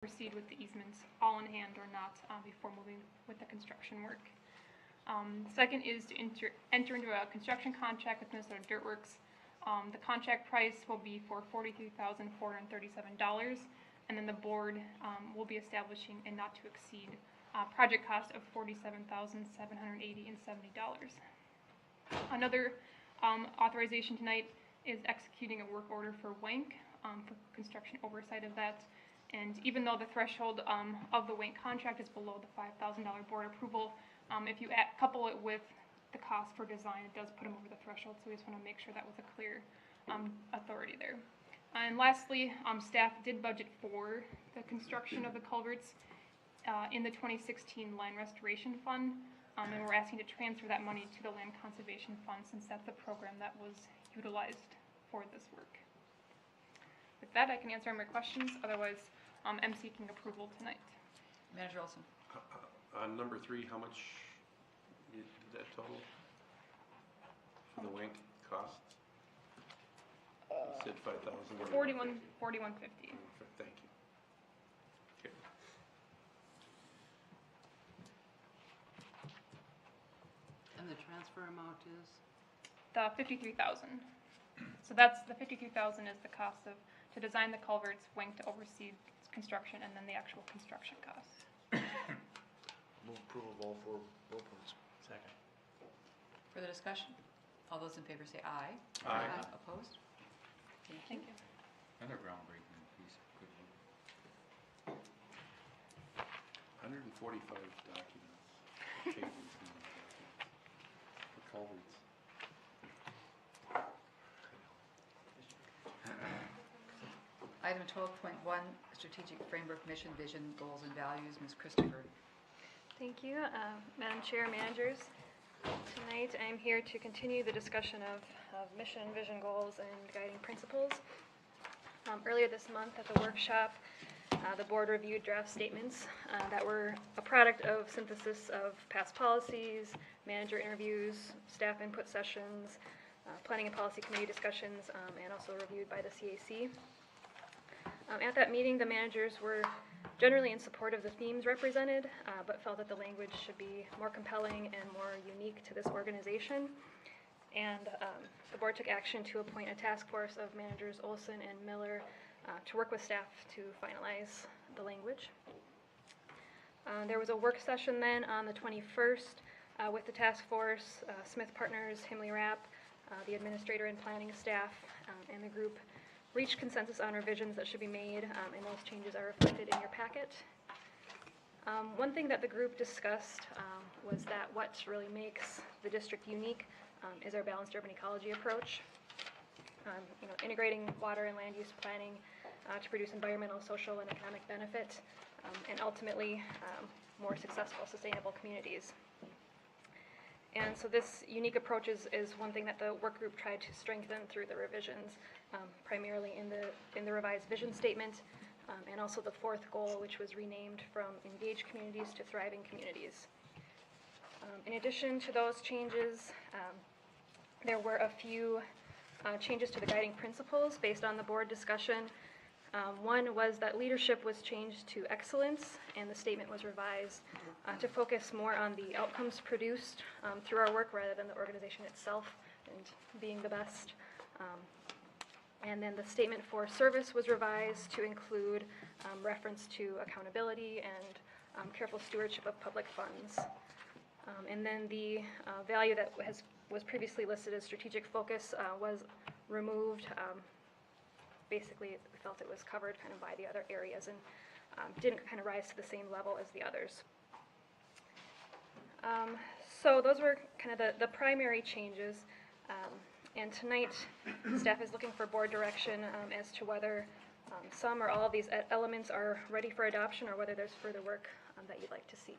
proceed with the easements all in hand or not before moving with the construction work. Second is to enter into a construction contract with Minnesota Dirt Works. The contract price will be for $43,437, and then the board will be establishing a not to exceed project cost of $47,780.70. Another authorization tonight is executing a work order for Wank for construction oversight of that. And even though the threshold of the Wank contract is below the $5,000 board approval, if you couple it with the cost for design, it does put them over the threshold, so we just want to make sure that was a clear authority there. And lastly, staff did budget for the construction of the culverts in the 2016 Land Restoration Fund, and we're asking to transfer that money to the Land Conservation Fund since that's the program that was utilized for this work. With that, I can answer more questions. Otherwise, I'm seeking approval tonight. Manager Olson. On number 3, how much is that total for the Wank costs? You said 5,000. 4150. Thank you. Okay. And the transfer amount is? The 53,000. So that's the 53,000 is the cost of to design the culverts, Wank to oversee construction, and then the actual construction costs. Move approval of all 4 bullet points. Second. Further discussion? All those in favor say aye. Aye. Opposed? Thank you. Another groundbreaking piece of good work. 145 documents, pages and documents for culverts. Item 12.1, Strategic Framework, Mission, Vision, Goals, and Values. Ms. Christopher. Thank you, Madam Chair, managers. Tonight I'm here to continue the discussion of mission, vision, goals, and guiding principles. Earlier this month at the workshop, the board reviewed draft statements that were a product of synthesis of past policies, manager interviews, staff input sessions, planning and policy committee discussions, and also reviewed by the CAC. At that meeting, the managers were generally in support of the themes represented, but felt that the language should be more compelling and more unique to this organization. And the board took action to appoint a task force of managers Olson and Miller to work with staff to finalize the language. There was a work session then on the 21st with the task force, Smith Partners, Himley Rapp, the administrator and planning staff, and the group reached consensus on revisions that should be made, and those changes are reflected in your packet. One thing that the group discussed was that what really makes the district unique is our balanced urban ecology approach. Integrating water and land use planning to produce environmental, social, and economic benefit, and ultimately more successful, sustainable communities. And so this unique approach is one thing that the work group tried to strengthen through the revisions, primarily in the revised vision statement, and also the 4th goal, which was renamed from engaged communities to thriving communities. In addition to those changes, there were a few changes to the guiding principles based on the board discussion. One was that leadership was changed to excellence, and the statement was revised to focus more on the outcomes produced through our work rather than the organization itself and being the best. And then the statement for service was revised to include reference to accountability and careful stewardship of public funds. And then the value that was previously listed as strategic focus was removed. Basically, we felt it was covered kind of by the other areas and didn't kind of rise to the same level as the others. So those were kind of the primary changes. And tonight, staff is looking for board direction as to whether some or all of these elements are ready for adoption or whether there's further work that you'd like to see.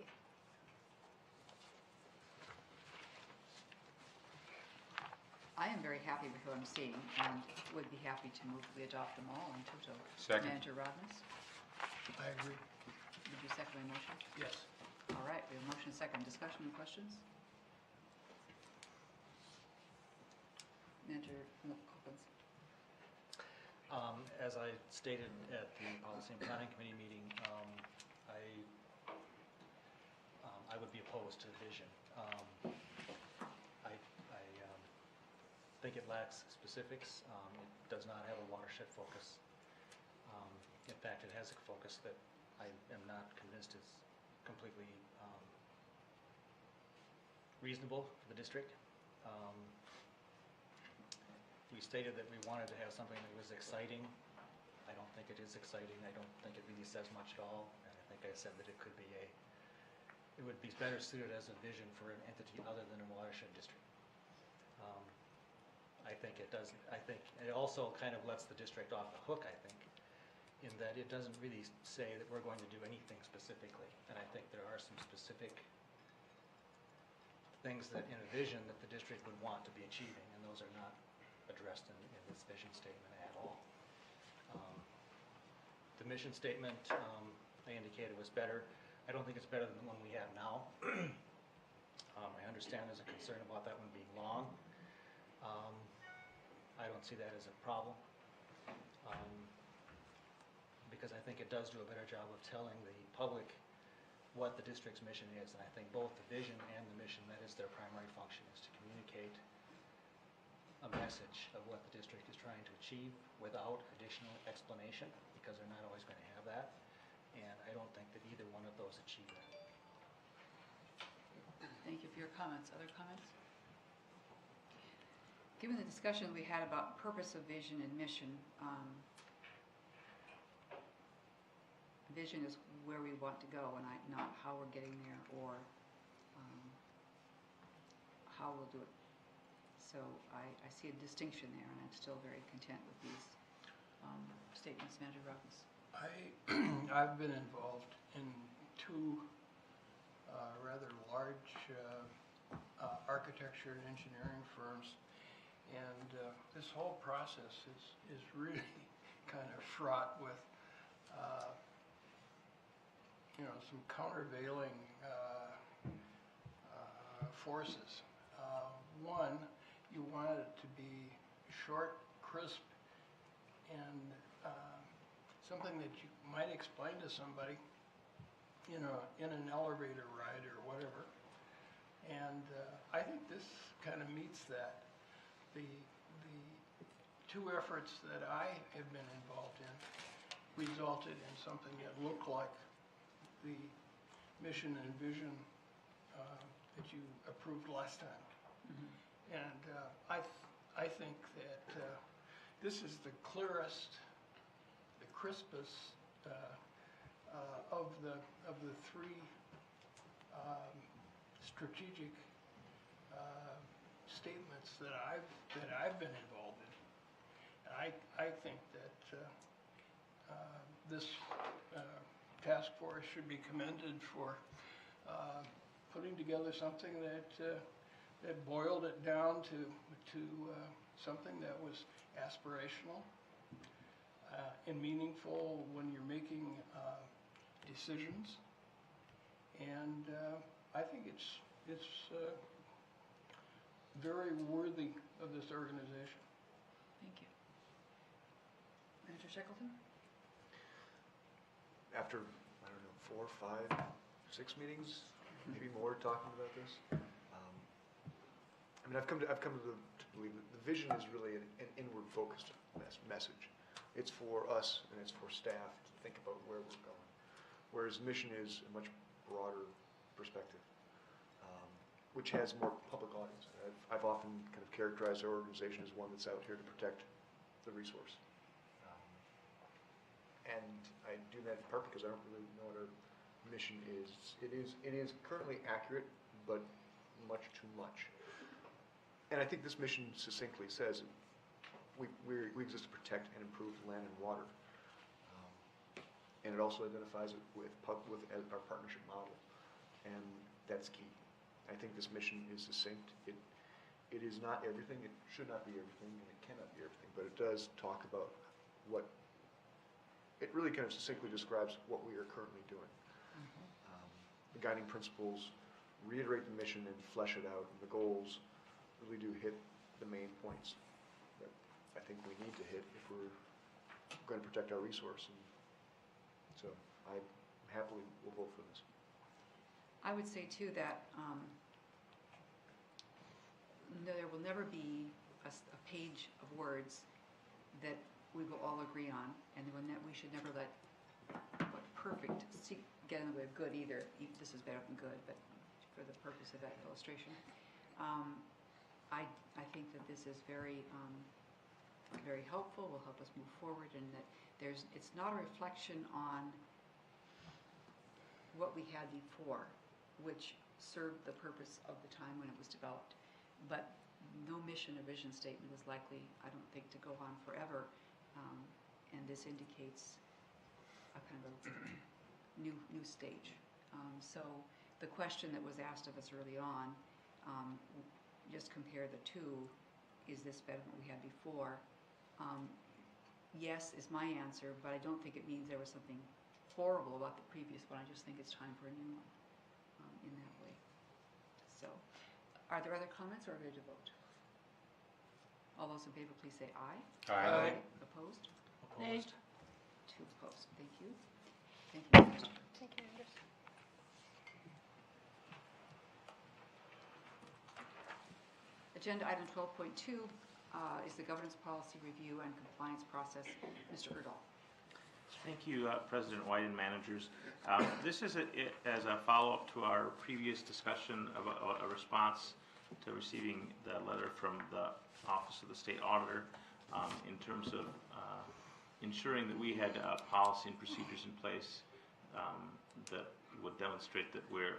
I am very happy with what I'm seeing and would be happy to move we adopt them all in total. Second. Manager Robbins, I agree. would you second my motion? Yes. All right, we have a motion second. Discussion and questions? Manager Coppens. As I stated at the Policy and Planning Committee meeting, I would be opposed to the vision. I think it lacks specifics. It does not have a watershed focus. In fact, it has a focus that I am not convinced is completely reasonable for the district. We stated that we wanted to have something that was exciting. I don't think it is exciting. I don't think it really says much at all. And I think I said that it would be better suited as a vision for an entity other than a watershed district. I think it does. I think it also kind of lets the district off the hook, I think, in that it doesn't really say that we're going to do anything specifically. And I think there are some specific things that in a vision that the district would want to be achieving, and those are not addressed in this vision statement at all. The mission statement, I indicated was better. I don't think it's better than the one we have now. I understand there's a concern about that one being long. I don't see that as a problem, because I think it does do a better job of telling the public what the district's mission is. And I think both the vision and the mission, that is their primary function, is to communicate a message of what the district is trying to achieve without additional explanation, because they're not always going to have that. And I don't think that either one of those achieve that. Thank you for your comments. Other comments? Given the discussion we had about purpose of vision and mission, vision is where we want to go, and not how we're getting there or how we'll do it. So I see a distinction there, and I'm still very content with these statements. Manager Robbins. I've been involved in two rather large architecture and engineering firms, and this whole process is really kind of fraught with some countervailing forces. One, you want it to be short, crisp, and something that you might explain to somebody, in an elevator ride or whatever. And I think this kind of meets that. The two efforts that I have been involved in resulted in something that looked like the mission and vision that you approved last time. Mm-hmm. And I think that this is the clearest, the crispest of the three strategic statements that I've been involved in. And I think that this task force should be commended for putting together something that boiled it down to something that was aspirational and meaningful when you're making decisions. And I think it's very worthy of this organization. Thank you. Manager Shackleton? After, 4, 5, 6 meetings, maybe more, talking about this, I've come to believe that the vision is really an inward-focused message. It's for us and it's for staff to think about where we're going, whereas mission is a much broader perspective, which has more public audience. I've often kind of characterized our organization as one that's out here to protect the resource. And I do that in part because I don't really know what our mission is. It is currently accurate, but much too much. And I think this mission succinctly says we exist to protect and improve land and water. And it also identifies it with our partnership model, and that's key. I think this mission is succinct. It is not everything. It should not be everything, and it cannot be everything. But it does talk about what. It really kind of succinctly describes what we are currently doing. Mm-hmm. The guiding principles reiterate the mission and flesh it out, and the goals really do hit the main points that I think we need to hit if we're going to protect our resource. And so I happily will vote for this. I would say too that there will never be a page of words that we will all agree on, and we should never let what perfect get in the way of good either. This is better than good, but for the purpose of that illustration, I think that this is very very helpful. Will help us move forward, and that it's not a reflection on what we had before, which served the purpose of the time when it was developed. But no mission or vision statement is likely, I don't think, to go on forever. And this indicates a kind of a new stage. So the question that was asked of us early on, just compare the two, is this better than what we had before? Yes is my answer, but I don't think it means there was something horrible about the previous one. I just think it's time for a new one in that way. So, are there other comments or are we ready to vote? All those in favor, please say aye. Aye. Opposed? Opposed? 2 opposed. Thank you. Thank you, Mr. Thank you, Anders. Agenda item 12.2 is the governance policy review and compliance process. Mr. Erdahl. Thank you, President White and managers. This is as a follow-up to our previous discussion of a response to receiving the letter from the Office of the State Auditor in terms of ensuring that we had policy and procedures in place that would demonstrate that we're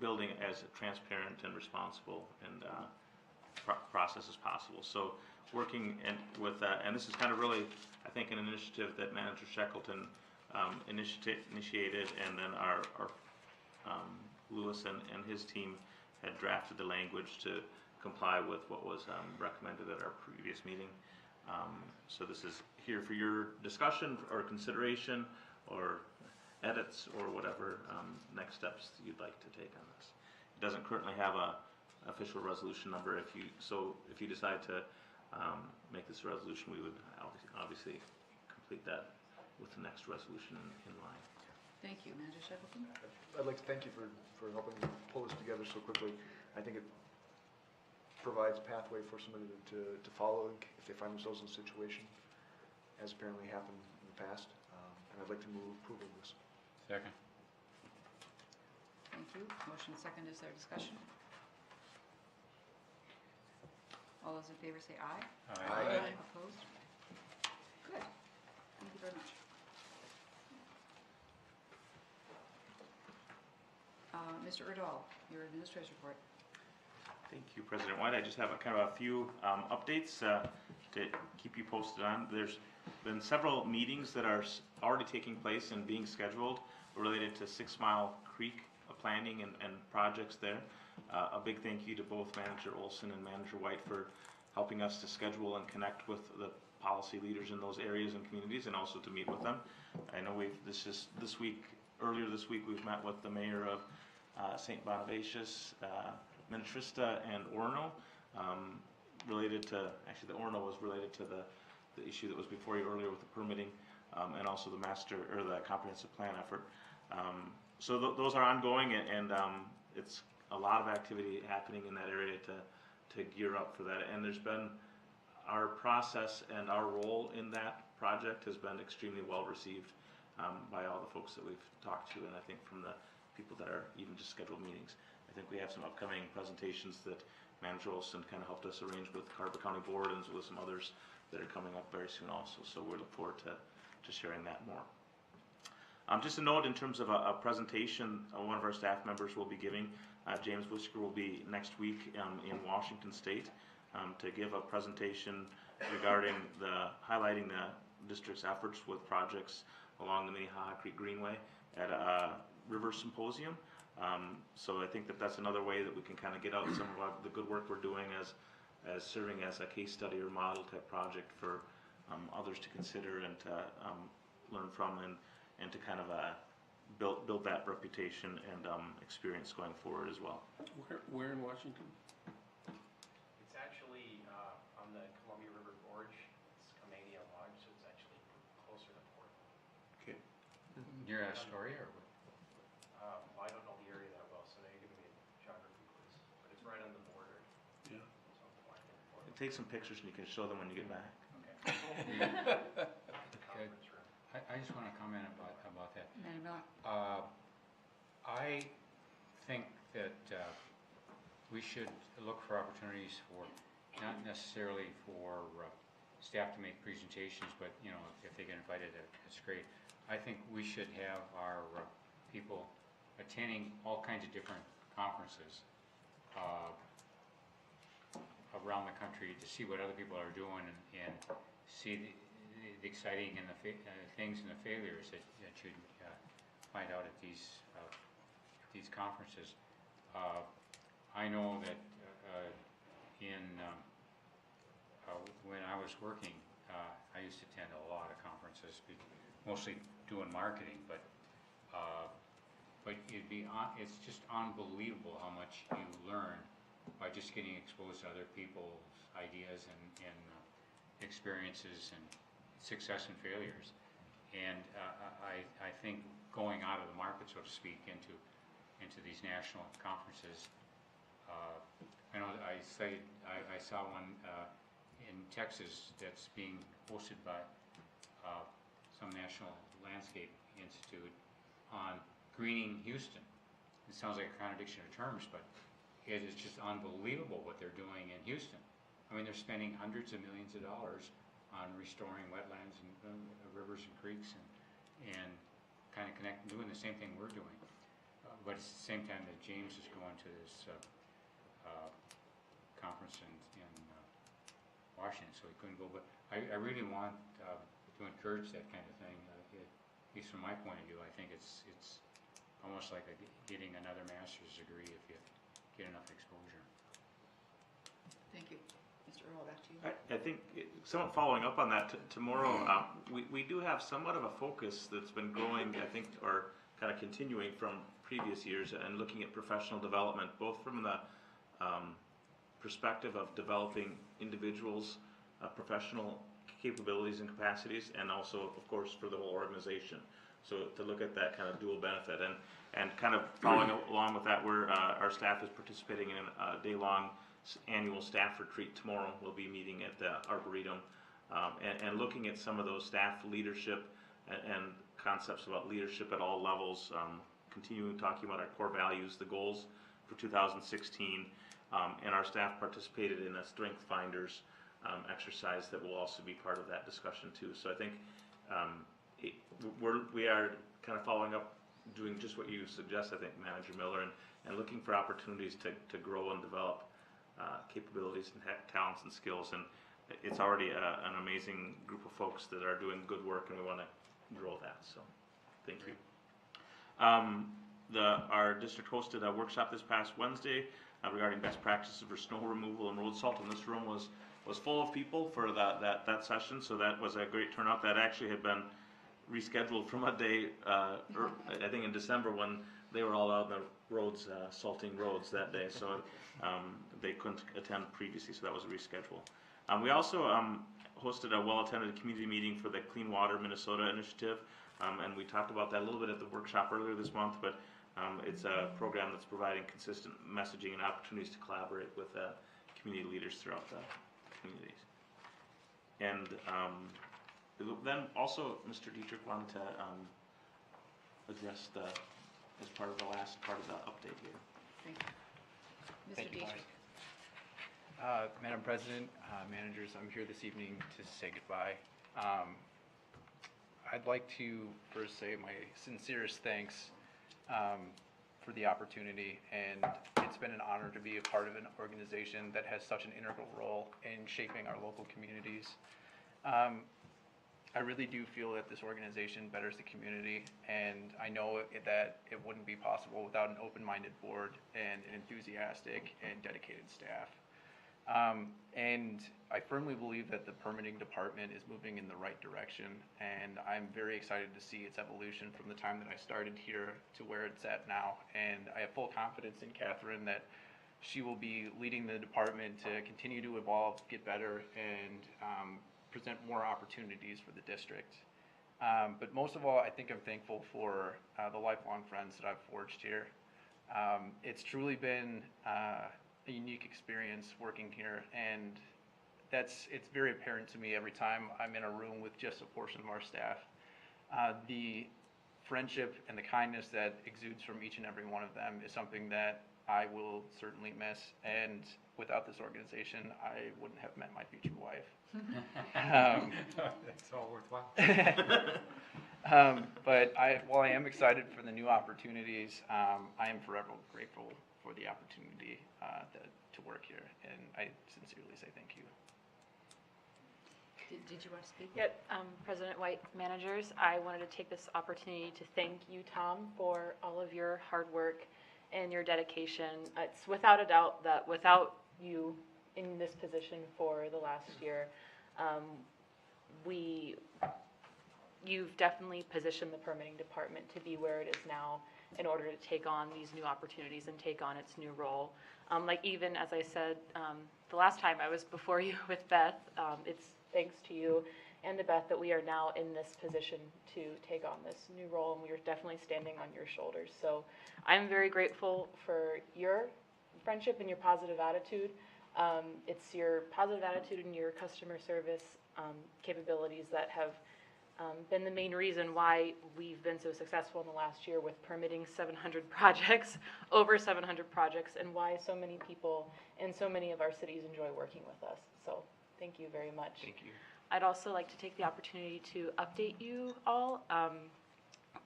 building as transparent and responsible and process as possible. So working with that, and this is kind of really, I think, an initiative that Manager Shackleton initiated, and then our Lewis and his team had drafted the language to comply with what was recommended at our previous meeting. So this is here for your discussion or consideration or edits or whatever next steps you'd like to take on this. It doesn't currently have a official resolution number. If you decide to make this a resolution, we would obviously complete that with the next resolution in line. Thank you. Manager Shackleton? I'd like to thank you for helping pull this together so quickly. I think it provides a pathway for somebody to follow if they find themselves in a situation, as apparently happened in the past. And I'd like to move approval of this. Second. Thank you. Motion second. Is there discussion? All those in favor say aye. Aye. Opposed? Good. Thank you very much. Mr. Erdahl, your administrator's report. Thank you, President White. I just have a few updates to keep you posted on. There's been several meetings that are already taking place and being scheduled related to 6 Mile Creek planning and projects there. A big thank you to both Manager Olson and Manager White for helping us to schedule and connect with the policy leaders in those areas and communities, and also to meet with them. I know earlier this week we've met with the mayor of St. Bonavicius, Minnetrista, and Orono, related to, actually the Orono was related to the issue that was before you earlier with the permitting, and also the the comprehensive plan effort. So those are ongoing, and it's a lot of activity happening in that area to gear up for that. And there's been, our process and our role in that project has been extremely well received by all the folks that we've talked to, and I think from the people that are even just scheduled meetings. I think we have some upcoming presentations that Manager Olson kind of helped us arrange with Carver County Board and with some others that are coming up very soon also. So we look forward to sharing that more. Just a note in terms of a presentation one of our staff members will be giving. James Whisker will be next week in Washington State to give a presentation regarding highlighting the district's efforts with projects along the Minnehaha Creek Greenway at a river symposium. So I think that's another way that we can kind of get out some of the good work we're doing as serving as a case study or model type project for others to consider and to learn from, and to kind of build that reputation and experience going forward as well. Where in Washington? It's actually on the Columbia River Gorge. It's coming Near Astoria or what? I don't know the area that well, so they're giving me a geography quiz, but it's right on the border. Yeah. So I'm flying over for it. Take some pictures and you can show them when you get back. Conference room. I just want to comment about that. Madam Miller? I think that we should look for opportunities for, not necessarily for staff to make presentations, but, you know, if they get invited, that's great. I think we should have our people attending all kinds of different conferences around the country to see what other people are doing and see the exciting and the things and the failures that you find out at these conferences. I know that when I was working, I used to attend a lot of conferences, mostly doing marketing, but it's just unbelievable how much you learn by just getting exposed to other people's ideas and experiences and success and failures. And I think going out of the market, so to speak, into these national conferences. I know I saw one in Texas that's being hosted by some National Landscape Institute on greening Houston. It sounds like a contradiction of terms, but it is just unbelievable what they're doing in Houston. I mean, they're spending hundreds of millions of dollars on restoring wetlands and rivers and creeks and kind of doing the same thing we're doing. But it's the same time that James is going to this conference in Washington, so he couldn't go. But I really want to encourage that kind of thing. At least from my point of view, I think it's almost like getting another master's degree if you get enough exposure. Thank you. Mr. Earl, back to you. I think, somewhat following up on that, tomorrow, we do have somewhat of a focus that's been growing, I think, or kind of continuing from previous years, and looking at professional development, both from the perspective of developing individuals' professional capabilities and capacities, and also, of course, for the whole organization. So to look at that kind of dual benefit, and kind of following along with that, our staff is participating in a day-long annual staff retreat tomorrow. We'll be meeting at the Arboretum and looking at some of those staff leadership and concepts about leadership at all levels, continuing talking about our core values, the goals for 2016, and our staff participated in a Strength Finders exercise that will also be part of that discussion too. So I think we are kind of following up, doing just what you suggest, I think, Manager Miller, and looking for opportunities to grow and develop capabilities and talents and skills. And it's already an amazing group of folks that are doing good work, and we want to grow that. So thank you. Our district hosted a workshop this past Wednesday regarding best practices for snow removal and road salt, and this room was full of people for that session, so that was a great turnout. That actually had been rescheduled from a day, I think in December, when they were all out on the roads, salting roads that day, so they couldn't attend previously, so that was rescheduled. We also hosted a well-attended community meeting for the Clean Water Minnesota initiative, and we talked about that a little bit at the workshop earlier this month, but it's a program that's providing consistent messaging and opportunities to collaborate with community leaders throughout the communities. And then also, Mr. Dietrich wanted to address as part of the last part of the update here. Thank you. Mr. Thank you, Dietrich. Madam President, managers, I'm here this evening to say goodbye. I'd like to first say my sincerest thanks for the opportunity, and it's been an honor to be a part of an organization that has such an integral role in shaping our local communities. I really do feel that this organization betters the community, and I know that it wouldn't be possible without an open-minded board and an enthusiastic and dedicated staff. And I firmly believe that the permitting department is moving in the right direction, and I'm very excited to see its evolution from the time that I started here to where it's at now. And I have full confidence in Catherine that she will be leading the department to continue to evolve, get better, and present more opportunities for the district. But most of all, I think I'm thankful for the lifelong friends that I've forged here. It's truly been a unique experience working here, and it's very apparent to me every time I'm in a room with just a portion of our staff. The friendship and the kindness that exudes from each and every one of them is something that I will certainly miss, and without this organization, I wouldn't have met my future wife. That's all worthwhile. But while I am excited for the new opportunities, I am forever grateful for the opportunity to work here, and I sincerely say thank you. Did you want to speak? Yep, President White, managers, I wanted to take this opportunity to thank you, Tom, for all of your hard work and your dedication. It's without a doubt that without you in this position for the last year, you've definitely positioned the permitting department to be where it is now in order to take on these new opportunities and take on its new role. Like even as I said, the last time I was before you with Beth, it's thanks to you and to Beth that we are now in this position to take on this new role, and we are definitely standing on your shoulders. So I'm very grateful for your friendship and your positive attitude. It's your positive attitude and your customer service capabilities that have been the main reason why we've been so successful in the last year with permitting 700 projects, over 700 projects, and why so many people in so many of our cities enjoy working with us. So thank you very much. Thank you. I'd also like to take the opportunity to update you all.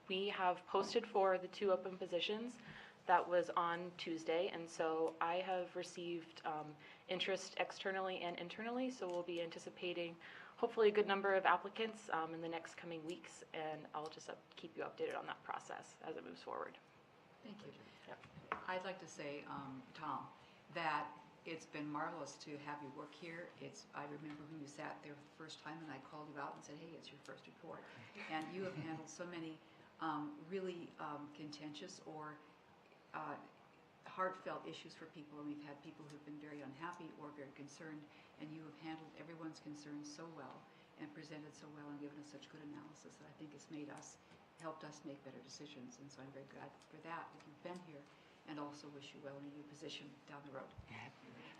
We have posted for the 2 open positions. That was on Tuesday, and so I have received interest externally and internally, so we'll be anticipating hopefully a good number of applicants in the next coming weeks, and I'll just keep you updated on that process as it moves forward. Thank you. Yep. I'd like to say, Tom, that it's been marvelous to have you work here. I remember when you sat there the first time and I called you out and said, hey, it's your first report. And you have handled so many really contentious or heartfelt issues for people. And we've had people who've been very unhappy or very concerned, and you have handled everyone's concerns so well and presented so well and given us such good analysis that I think it's helped us make better decisions. And so I'm very glad for that you've been here, and also wish you well in a new position down the road.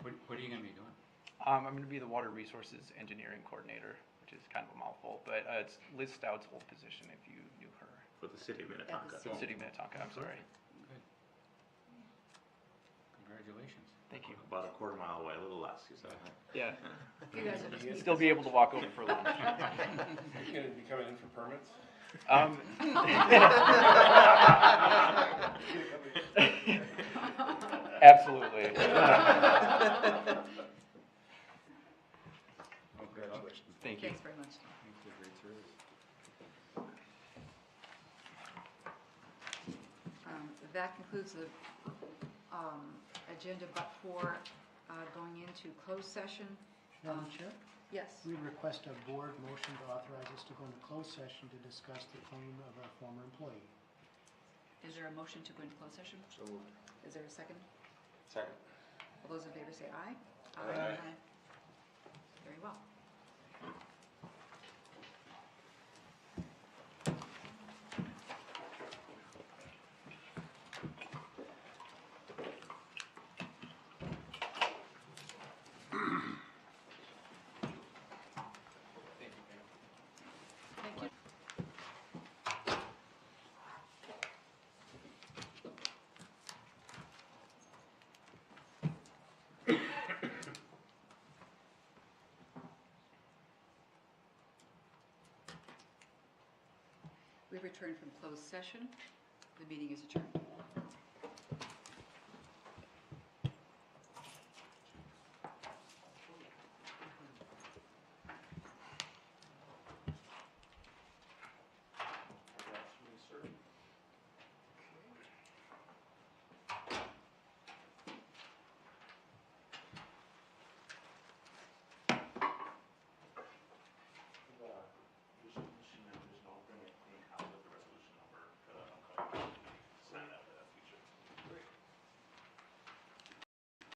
What are you going to be doing? I'm going to be the Water Resources Engineering Coordinator, which is kind of a mouthful, but it's Liz Stout's old position if you knew her. For the city of Minnetonka. For the city of Minnetonka, I'm sorry. Good. Congratulations. Thank you. About a quarter mile away, a little less, you said. Yeah. You guys will just Still be able to walk over for lunch. Are you gonna be coming in for permits? Absolutely. Congratulations. Thank you. Thanks very much, Tom. Thanks for great service. That concludes the agenda, but for going into closed session. Madam Chair, Yes. we request a board motion to authorize us to go into closed session to discuss the claim of a former employee. Is there a motion to go into closed session? So moved. Is there a second? Second. All those in favor say aye. Aye. Very well. Thank you. We return from closed session. The meeting is adjourned.